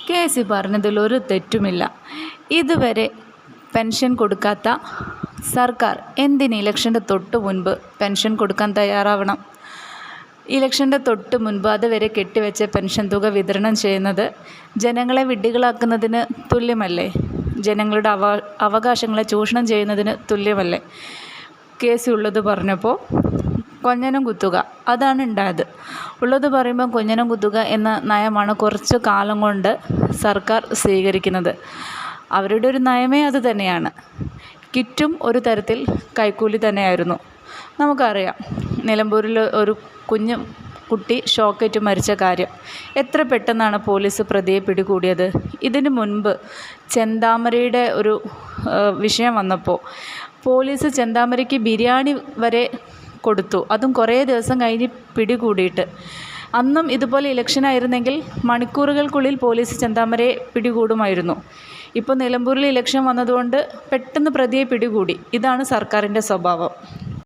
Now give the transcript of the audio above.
KC പറഞ്ഞതിലൊരു തെറ്റുമില്ല. ഇതുവരെ pension കൊടുക്കാത്ത സർക്കാർ എന്തിന് ഇലക്ഷൻ്റെ തൊട്ട് മുൻപ് പെൻഷൻ കൊടുക്കാൻ തയ്യാറാവണം? ഇലക്ഷൻ്റെ തൊട്ട് മുൻപ് അതുവരെ കെട്ടിവെച്ച പെൻഷൻ തുക വിതരണം ചെയ്യുന്നത് ജനങ്ങളെ വിഡ്ഢികളാക്കുന്നതിന് തുല്യമല്ലേ? ജനങ്ങളുടെ അവകാശങ്ങളെ ചൂഷണം ചെയ്യുന്നതിന് തുല്യമല്ലേ? KC ഉള്ളത് പറഞ്ഞപ്പോൾ കൊഞ്ഞനം കുത്തുക, അതാണ് ഉണ്ടായത്. ഉള്ളത് പറയുമ്പോൾ കൊഞ്ഞനം കുത്തുക എന്ന നയമാണ് കുറച്ച് കാലം കൊണ്ട് സർക്കാർ സ്വീകരിക്കുന്നത്. അവരുടെ ഒരു നയമേ അത് തന്നെയാണ്. കിറ്റും ഒരു തരത്തിൽ കൈക്കൂലി തന്നെയായിരുന്നു. നമുക്കറിയാം, നിലമ്പൂരിൽ ഒരു കുട്ടി ഷോക്കേറ്റ് മരിച്ച കാര്യം. എത്ര പെട്ടെന്നാണ് പോലീസ് പ്രതിയെ പിടികൂടിയത്. ഇതിനു മുൻപ് ചെന്താമരയുടെ ഒരു വിഷയം വന്നപ്പോൾ പോലീസ് ചെന്താമരയ്ക്ക് ബിരിയാണി വരെ കൊടുത്തു, അതും കുറേ ദിവസം കഴിഞ്ഞ് പിടികൂടിയിട്ട്. അന്നും ഇതുപോലെ ഇലക്ഷനായിരുന്നെങ്കിൽ മണിക്കൂറുകൾക്കുള്ളിൽ പോലീസ് ചെന്താമരയെ പിടികൂടുമായിരുന്നു. ഇപ്പോൾ നിലമ്പൂരിൽ ഇലക്ഷൻ വന്നതുകൊണ്ട് പെട്ടെന്ന് പ്രതിയെ പിടികൂടി. ഇതാണ് സർക്കാരിൻ്റെ സ്വഭാവം.